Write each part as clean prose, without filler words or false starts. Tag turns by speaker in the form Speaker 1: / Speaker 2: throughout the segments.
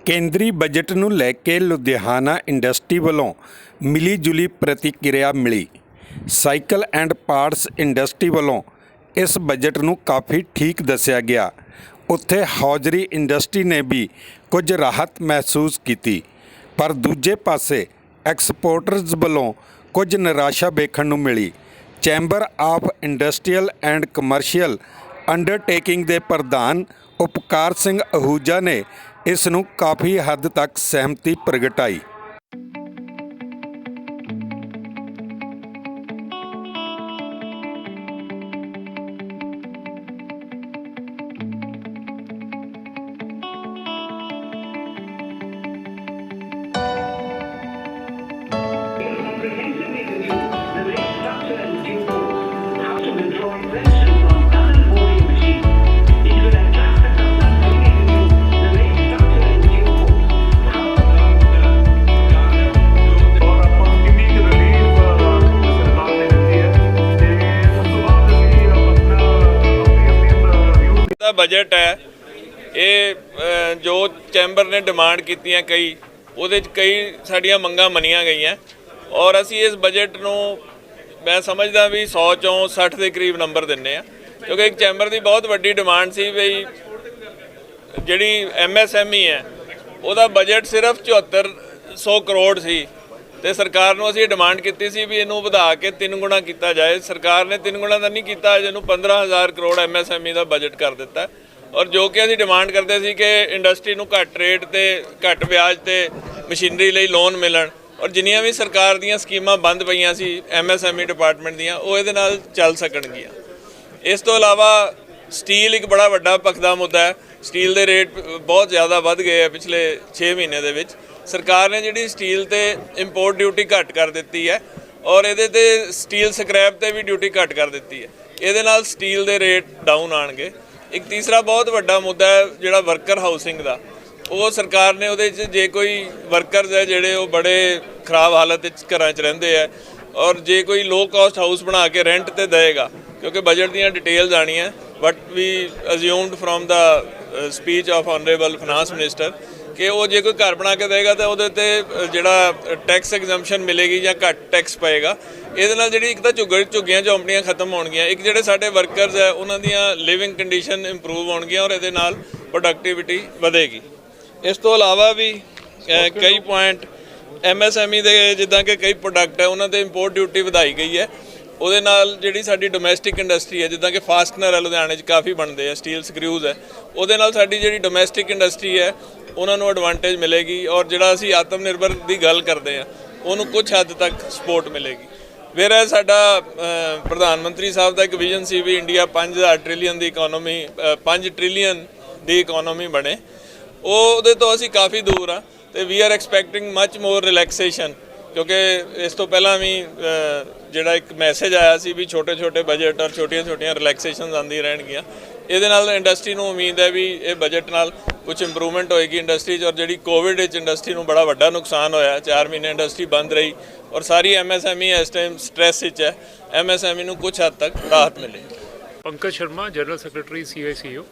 Speaker 1: ਕੇਂਦਰੀ ਬਜਟ ਨੂੰ ਲੈ ਕੇ ਲੁਧਿਆਣਾ ਇੰਡਸਟਰੀ ਵੱਲੋਂ ਮਿਲੀ ਜੁਲੀ ਪ੍ਰਤੀਕਿਰਿਆ ਮਿਲੀ। ਸਾਈਕਲ ਐਂਡ ਪਾਰਟਸ ਇੰਡਸਟਰੀ ਵੱਲੋਂ ਇਸ ਬਜਟ ਨੂੰ ਕਾਫੀ ਠੀਕ ਦੱਸਿਆ ਗਿਆ। ਉੱਥੇ ਹੌਜ਼ਰੀ ਇੰਡਸਟਰੀ ਨੇ ਵੀ ਕੁਝ ਰਾਹਤ ਮਹਿਸੂਸ ਕੀਤੀ, ਪਰ ਦੂਜੇ ਪਾਸੇ ਐਕਸਪੋਰਟਰਜ਼ ਵੱਲੋਂ ਕੁਝ ਨਿਰਾਸ਼ਾ ਵੇਖਣ ਨੂੰ ਮਿਲੀ। Chamber of industrial and commercial undertaking ਦੇ ਪ੍ਰਧਾਨ ਉਪਕਾਰ ਸਿੰਘ ਅਹੂਜਾ ਨੇ ਇਸ ਨੂੰ ਕਾਫੀ ਹੱਦ ਤੱਕ ਸਹਿਮਤੀ ਪ੍ਰਗਟਾਈ।
Speaker 2: बजट है ये जो चैंबर ने डिमांड कीतियां कई ਉਹਦੇ 'ਚ कई ਸਾਡੀਆਂ ਮੰਗਾਂ ਮੰਨੀਆਂ ਗਈਆਂ ਔਰ ਅਸੀਂ ਇਸ ਬਜਟ ਨੂੰ ਮੈਂ ਸਮਝਦਾ ਵੀ 100 ਚੋਂ 60 ਦੇ ਕਰੀਬ ਨੰਬਰ ਦਿੰਨੇ ਆ, ਕਿਉਂਕਿ ਇੱਕ ਚੈਂਬਰ ਦੀ ਬਹੁਤ ਵੱਡੀ ਡਿਮਾਂਡ ਸੀ ਵੀ ਜਿਹੜੀ MSME ਹੈ ਉਹਦਾ ਬਜਟ ਸਿਰਫ 7400 ਕਰੋੜ ਸੀ ਤੇ ਸਰਕਾਰ ਨੂੰ ਅਸੀਂ ਡਿਮਾਂਡ ਕੀਤੀ ਸੀ ਵੀ ਇਹਨੂੰ ਵਧਾ ਕੇ 3 ਗੁਣਾ ਕੀਤਾ ਜਾਏ। ਸਰਕਾਰ ਨੇ 3 ਗੁਣਾ ਤਾਂ ਨਹੀਂ ਕੀਤਾ, ਇਹਨੂੰ 15000 ਕਰੋੜ MSME ਦਾ ਬਜਟ ਕਰ ਦਿੱਤਾ। ਔਰ ਜੋ ਕਿ ਅਸੀਂ ਡਿਮਾਂਡ ਕਰਦੇ ਸੀ ਕਿ ਇੰਡਸਟਰੀ ਨੂੰ ਘੱਟ ਰੇਟ ਤੇ ਘੱਟ ਵਿਆਜ ਤੇ ਮਸ਼ੀਨਰੀ ਲਈ ਲੋਨ ਮਿਲਣ ਔਰ ਜਿੰਨੀਆਂ ਵੀ ਸਰਕਾਰ ਦੀਆਂ ਸਕੀਮਾਂ ਬੰਦ ਪਈਆਂ ਸੀ MSME ਡਿਪਾਰਟਮੈਂਟ ਦੀਆਂ ਉਹ ਇਹਦੇ ਨਾਲ ਚੱਲ ਸਕਣਗੀਆਂ। ਇਸ ਤੋਂ ਇਲਾਵਾ ਸਟੀਲ ਇੱਕ ਬੜਾ ਵੱਡਾ ਭਖਦਾ ਮੁੱਦਾ ਹੈ। ਸਟੀਲ ਦੇ ਰੇਟ ਬਹੁਤ ਜ਼ਿਆਦਾ ਵੱਧ ਗਏ ਆ ਪਿਛਲੇ 6 ਮਹੀਨੇ ਦੇ ਵਿੱਚ। ਸਰਕਾਰ ਨੇ ਜਿਹੜੀ ਸਟੀਲ ਤੇ ਇੰਪੋਰਟ ਡਿਊਟੀ ਘੱਟ ਕਰ ਦਿੱਤੀ ਹੈ ਔਰ ਇਹਦੇ ਤੇ ਸਟੀਲ ਸਕ੍ਰੈਪ ਤੇ ਵੀ ਡਿਊਟੀ ਘੱਟ ਕਰ ਦਿੱਤੀ ਹੈ। ਇਹਦੇ ਨਾਲ ਸਟੀਲ ਦੇ ਰੇਟ ਡਾਊਨ ਆਣਗੇ। ਇੱਕ ਤੀਸਰਾ ਬਹੁਤ ਵੱਡਾ ਮੁੱਦਾ ਹੈ ਜਿਹੜਾ ਵਰਕਰ ਹਾਊਸਿੰਗ ਦਾ, ਉਹ ਸਰਕਾਰ ਨੇ ਉਹਦੇ 'ਚ ਜੇ ਕੋਈ ਵਰਕਰਸ ਹੈ ਜਿਹੜੇ ਉਹ ਬੜੇ ਖਰਾਬ ਹਾਲਤ ਵਿੱਚ ਘਰਾਂ 'ਚ ਰਹਿੰਦੇ ਆ ਔਰ ਜੇ ਕੋਈ ਲੋ ਕਾਸਟ ਹਾਊਸ ਬਣਾ ਕੇ ਰੈਂਟ ਤੇ ਦੇਵੇਗਾ, ਕਿਉਂਕਿ ਬਜਟ ਦੀਆਂ ਡਿਟੇਲਸ ਆਣੀਆਂ but we assumed from the speech of honourable finance minister ਕਿ ਉਹ ਜੇ ਕੋਈ ਘਰ ਬਣਾ ਕੇ ਦੇਵੇਗਾ ਤਾਂ ਉਹਦੇ ਤੇ ਜਿਹੜਾ ਟੈਕਸ ਐਗਜ਼ੈਂਪਸ਼ਨ ਮਿਲੇਗੀ ਜਾਂ ਘੱਟ ਟੈਕਸ ਪਏਗਾ। ਇਹਦੇ ਨਾਲ ਜਿਹੜੀ ਇੱਕ ਤਾਂ ਝੁੱਗੀਆਂ ਝੌਂਪੜੀਆਂ ਖਤਮ ਹੋਣਗੀਆਂ, ਇੱਕ ਜਿਹੜੇ ਸਾਡੇ ਵਰਕਰਸ ਹੈ ਉਹਨਾਂ ਦੀਆਂ ਲਿਵਿੰਗ ਕੰਡੀਸ਼ਨ ਇੰਪਰੂਵ ਹੋਣਗੀਆਂ ਔਰ ਇਹਦੇ ਨਾਲ ਪ੍ਰੋਡਕਟਿਵਿਟੀ ਵਧੇਗੀ। ਇਸ ਤੋਂ ਇਲਾਵਾ ਵੀ ਕਈ ਪੁਆਇੰਟ MSME ਦੇ ਜਿੱਦਾਂ ਕਿ ਕਈ ਪ੍ਰੋਡਕਟ ਹੈ ਉਹਨਾਂ 'ਤੇ ਇੰਪੋਰਟ ਡਿਊਟੀ ਵਧਾਈ ਗਈ ਹੈ। ਉਹਦੇ ਨਾਲ ਜਿਹੜੀ ਸਾਡੀ ਡੋਮੈਸਟਿਕ ਇੰਡਸਟਰੀ ਹੈ ਜਿੱਦਾਂ ਕਿ ਫਾਸਟਨਰ ਹੈ ਲੁਧਿਆਣੇ 'ਚ ਕਾਫੀ ਬਣਦੇ ਆ, ਸਟੀਲ ਸਕਰਿਊਜ਼ ਹੈ, ਉਹਦੇ ਨਾਲ ਸਾਡੀ ਜਿਹੜੀ ਡੋਮੈਸਟਿਕ ਇੰਡਸਟਰੀ ਹੈ ਉਹਨਾਂ ਨੂੰ ਐਡਵਾਂਟੇਜ ਮਿਲੇਗੀ ਔਰ ਜਿਹੜਾ ਅਸੀਂ ਆਤਮ ਨਿਰਭਰ ਦੀ ਗੱਲ ਕਰਦੇ ਆ ਉਹਨੂੰ ਕੁਝ ਹੱਦ ਤੱਕ ਸਪੋਰਟ ਮਿਲੇਗੀ। ਫਿਰ ਸਾਡਾ ਪ੍ਰਧਾਨ ਮੰਤਰੀ ਸਾਹਿਬ ਦਾ ਇੱਕ ਵਿਜ਼ਨ ਸੀ ਵੀ ਇੰਡੀਆ 5000 ਟ੍ਰਿਲੀਅਨ ਦੀ ਇਕਨੋਮੀ 5 ਟ੍ਰਿਲੀਅਨ ਦੀ ਇਕਨੋਮੀ ਬਣੇ। ਉਹਦੇ ਤੋਂ ਅਸੀਂ ਕਾਫੀ ਦੂਰ ਆ ਤੇ we are expecting much more relaxation, ਕਿਉਂਕਿ ਇਸ ਤੋਂ ਪਹਿਲਾਂ ਵੀ ਜਿਹੜਾ ਇੱਕ ਮੈਸੇਜ ਆਇਆ ਸੀ ਵੀ ਛੋਟੇ ਛੋਟੇ ਬਜਟ ਔਰ ਛੋਟੀਆਂ ਰਿਲੈਕਸੇਸ਼ਨਸ ਆਉਂਦੀਆਂ ਰਹਿਣਗੀਆਂ। ਇਹਦੇ ਨਾਲ ਇੰਡਸਟਰੀ ਨੂੰ ਉਮੀਦ ਹੈ ਵੀ ਇਹ ਬਜਟ ਨਾਲ ਕੁਝ ਇੰਪਰੂਵਮੈਂਟ ਹੋਏਗੀ ਇੰਡਸਟਰੀ 'ਚ। ਔਰ ਜਿਹੜੀ ਕੋਵਿਡ ਵਿੱਚ ਇੰਡਸਟਰੀ ਨੂੰ ਬੜਾ ਵੱਡਾ ਨੁਕਸਾਨ ਹੋਇਆ, 4 ਮਹੀਨੇ ਇੰਡਸਟਰੀ ਬੰਦ ਰਹੀ ਔਰ ਸਾਰੀ MSME ਇਸ ਟਾਈਮ ਸਟ੍ਰੈਸ ਵਿੱਚ ਹੈ। MSME ਨੂੰ ਕੁਝ ਹੱਦ ਤੱਕ ਰਾਹਤ ਮਿਲੇ।
Speaker 3: Pankaj Sharma, general secretary CICO।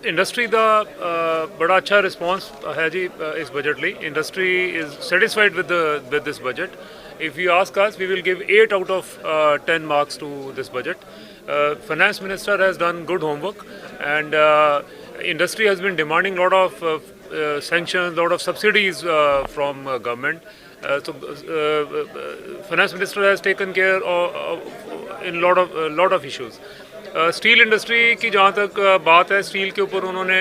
Speaker 3: Industry का बड़ा अच्छा रिस्पॉन्स है जी इस बजट ਲਈ। Industry is satisfied with this budget. If you ask us, we will give 8 out of 10 marks to this budget. Finance Minister has done good homework and industry has been demanding a lot of sanctions, lot of subsidies from government. So Finance Minister has taken care of in lot of issues. Steel industry की जहाँ तक बात है, steel के ऊपर उन्होंने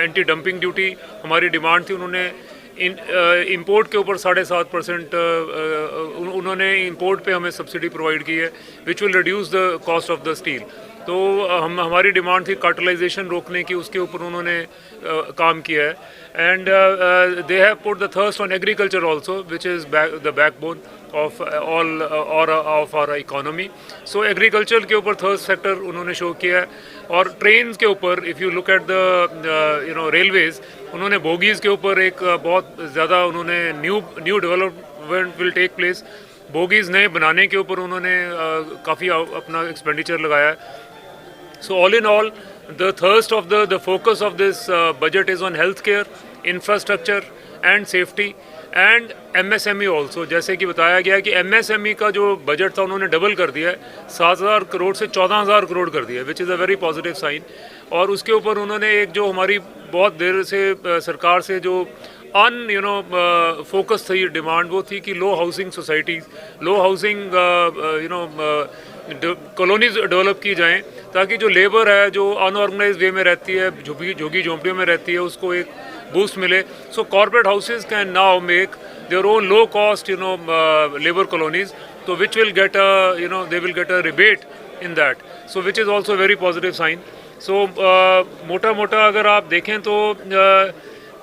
Speaker 3: anti dumping duty हमारी demand थी, उन्होंने इंपोर्ट के ऊपर 7.5% उन्होंने इंपोर्ट पे हमें सब्सिडी प्रोवाइड की है which will reduce the cost of the steel. तो हमारी डिमांड थी कार्टलाइजेशन रोकने की, उसके ऊपर उन्होंने काम किया है। And they have put the thrust on agriculture also which is the backbone of all or of our economy. So agriculture के ऊपर थर्ड सेक्टर उन्होंने शो किया है। और ट्रेन्स के ऊपर if you look at the railways, उन्होंने bogies के ऊपर एक बहुत ज़्यादा उन्होंने new development will take place. Bogies नए बनाने के ऊपर उन्होंने काफ़ी अपना एक्सपेंडिचर लगाया है। So all in all The thirst of the focus of this budget is on healthcare, infrastructure and safety and MSME also. जैसे कि बताया गया है कि MSME का जो बजट था उन्होंने डबल कर दिया है, 7,000 करोड़ से 14,000 करोड़ कर दिया है, which is a very positive sign. और उसके ऊपर उन्होंने एक जो हमारी बहुत देर से सरकार से जो फोकस थी डिमांड, वो थी कि लो हाउसिंग सोसाइटीज़, लो हाउसिंग कॉलोनीज डेवलप की जाएं, ताकि जो लेबर है जो अनऑर्गेनाइज वे में रहती है, झुग्गी झोंपड़ियों में रहती है, उसको एक बूस्ट मिले. So corporate houses can now make their own low cost labour colonies, तो which will get they will get a rebate in that, so which is also very positive sign. So मोटा मोटा अगर आप देखें तो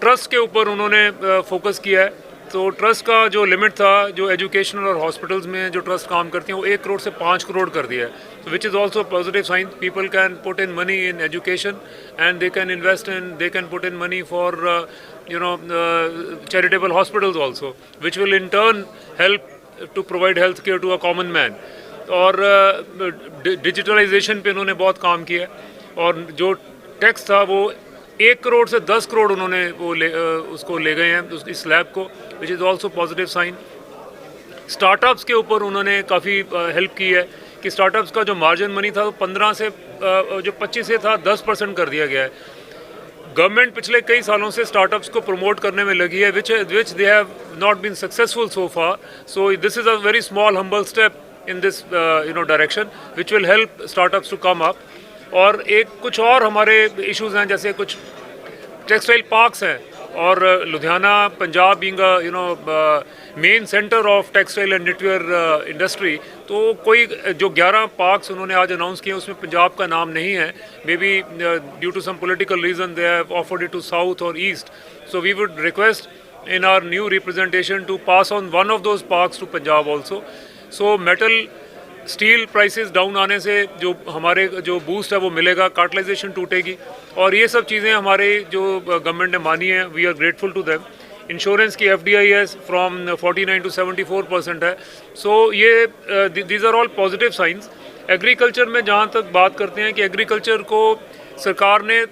Speaker 3: trust के ऊपर उन्होंने फोकस किया है. तो ट्रस्ट का जो लिमिट था, जो एजुकेशनल और हॉस्पिटल्स में जो ट्रस्ट काम करते हैं, वो 1 करोड़ से 5 करोड़ कर दिया है. तो which is also positive sign. People can put in money in education and they can invest in, they can put in money for charitable hospitals also, which will in turn help to provide health care to a common man. और digitalisation पे इन्होंने बहुत काम किया है. और जो tax था वो 1 करोड़ से 10 करोड़ उन्होंने उसको ले गए हैं, इस स्लैब को, which is also positive sign. Startups के ऊपर उन्होंने काफ़ी हेल्प की है कि स्टार्टअप्स का जो मार्जिन मनी था वो 15 से जो 25 से था 10% कर दिया गया है. गवर्नमेंट पिछले कई सालों से स्टार्टअप्स को प्रमोट करने में लगी है, which they have not been successful so far. So this is a very small humble step in this direction, which will help startups to come up. और एक कुछ और हमारे इश्यूज़ हैं, जैसे कुछ टेक्सटाइल पार्क्स हैं, और Ludhiana Punjab being main centre of textile and knitwear industry, तो कोई जो 11 पार्क्स उन्होंने आज अनाउंस किए, उसमें पंजाब का नाम नहीं है. Maybe due to some political reason they have offered it to south or east. So we would request in our new representation to pass on one of those parks to Punjab also. So metal steel prices down आने से जो हमारे जो boost है वो मिलेगा, cartelisation टूटेगी, और ये सब चीज़ें हमारे जो गवर्नमेंट ने मानी है, we are grateful to them. Insurance की FDIS फ्रॉम 49 to 74% है. सो ये these are all positive signs. Agriculture में जहाँ तक बात करते हैं कि एग्रीकल्चर को सरकार ने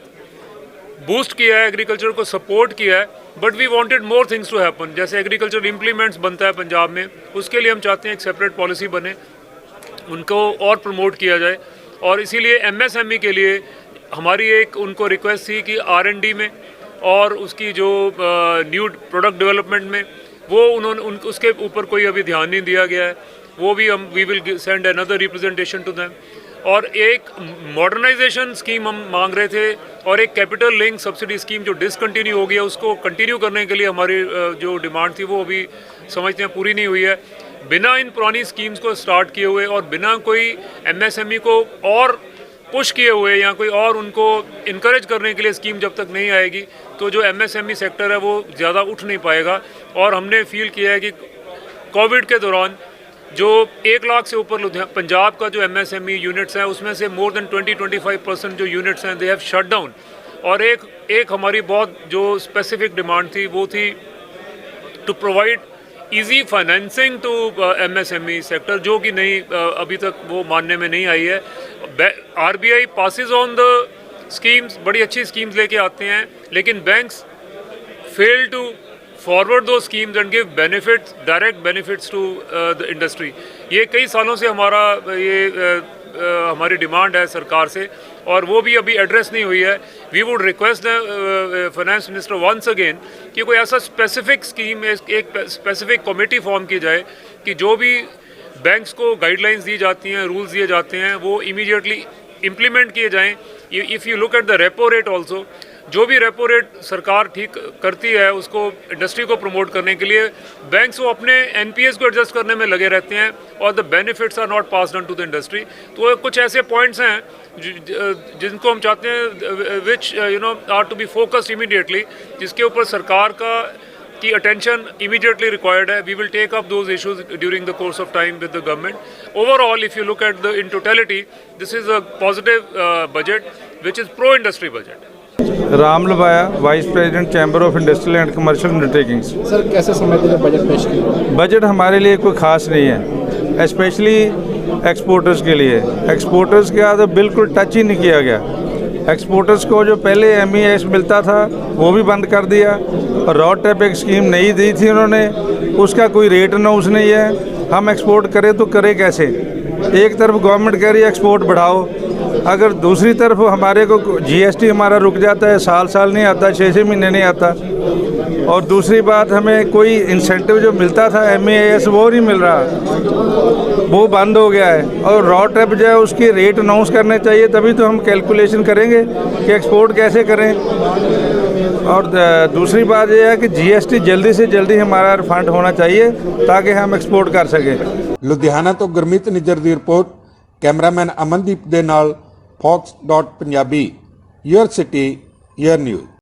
Speaker 3: बूस्ट किया है, एग्रीकल्चर को सपोर्ट किया है, but we wanted more things to happen. जैसे एग्रीकल्चर इम्प्लीमेंट्स बनता है पंजाब में, उसके लिए हम चाहते हैं एक सेपरेट पॉलिसी बने, उनको और प्रमोट किया जाए. और इसीलिए MSME के लिए हमारी एक उनको रिक्वेस्ट थी कि R&D में और उसकी जो न्यू प्रोडक्ट डेवलपमेंट में, वो उन्होंने उसके ऊपर कोई अभी ध्यान नहीं दिया गया है. वो भी हम we will send another representation to them. और एक मॉडर्नाइजेशन स्कीम हम मांग रहे थे, और एक कैपिटल लिंक सब्सिडी स्कीम जो डिसकंटिन्यू हो गया, उसको कंटिन्यू करने के लिए हमारी जो डिमांड थी वो अभी समझते हैं पूरी नहीं हुई है. बिना इन पुरानी स्कीम्स को स्टार्ट किए हुए और बिना कोई MSME को और पुश किए हुए या कोई और उनको इनकरेज करने के लिए स्कीम जब तक नहीं आएगी, तो जो MSME सेक्टर है वो ज़्यादा उठ नहीं पाएगा. और हमने फील किया है कि कोविड के दौरान जो 1 लाख से ऊपर पंजाब का जो MSME यूनिट्स हैं, उसमें से मोर देन 20-25% जो यूनिट्स हैं, दे हैव शट डाउन. और एक हमारी बहुत जो स्पेसिफिक डिमांड थी, वो थी to provide easy financing to MSME sector, जो कि नहीं अभी तक वो मानने में नहीं आई है. RBI passes on the schemes, बड़ी अच्छी स्कीम्स लेके आते हैं, लेकिन banks fail to forward those schemes and give benefits, direct benefits to the industry. ये कई सालों से हमारी डिमांड है सरकार से, और वो भी अभी एड्रेस नहीं हुई है. We would request finance minister once again कि कोई ऐसा स्पेसिफिक स्कीम, एक स्पेसिफिक कमेटी फॉर्म की जाए कि जो भी बैंक्स को गाइडलाइंस दी जाती हैं, रूल्स दिए जाते हैं, वो इमीडिएटली इम्प्लीमेंट किए जाएँ. If you look at the repo rate also, जो भी रेपो रेट सरकार ठीक करती है उसको इंडस्ट्री को प्रमोट करने के लिए बैंक्स वो अपने NPS को एडजस्ट करने में लगे रहते हैं, और the benefits are not passed on to the industry. तो कुछ ऐसे पॉइंट्स हैं जिनको हम चाहते हैं which are to be focused immediately, जिसके ऊपर सरकार की अटेंशन इमीडिएटली रिक्वायर्ड है. We will take up those issues during the course of time with the government. Overall if you look at the in totality, this is a positive budget which is pro industry budget.
Speaker 4: Ram लवाया, vice president chamber of industrial and commercial undertakings.
Speaker 5: Sir कैसे समझते हैं budget पेश किया?
Speaker 4: Budget हमारे लिए कोई ख़ास नहीं है, स्पेशली एक्सपोर्टर्स के लिए. एक्सपोर्टर्स के बाद बिल्कुल टच ही नहीं किया गया. एक्सपोर्टर्स को जो पहले MEIS मिलता था वो भी बंद कर दिया, और रॉड टैप एक स्कीम नई दी थी उन्होंने, उसका कोई रेट अनाउंस नहीं है। हम एक्सपोर्ट करें तो करें कैसे? एक तरफ गवर्नमेंट कह रही है एक्सपोर्ट बढ़ाओ, अगर दूसरी तरफ हमारे को GST हमारा रुक जाता है, साल नहीं आता, 6 महीने नहीं आता, और दूसरी बात हमें कोई इंसेंटिव जो मिलता था MEIS वो नहीं मिल रहा, वो बंद हो गया है। और रॉ टैप जो है उसकी रेट अनाउंस करने चाहिए, तभी तो हम कैलकुलेशन करेंगे कि एक्सपोर्ट कैसे करें। और दूसरी बात यह है कि GST जल्दी से जल्दी हमारा रिफंड होना चाहिए ताकि हम एक्सपोर्ट कर सकें।
Speaker 1: ਲੁਧਿਆਣਾ ਤੋਂ ਗੁਰਮੀਤ ਨਿੱਜਰ ਦੀ ਰਿਪੋਰਟ, ਕੈਮਰਾਮੈਨ ਅਮਨਦੀਪ ਦੇ ਨਾਲ fox.punjabi, your city, your news।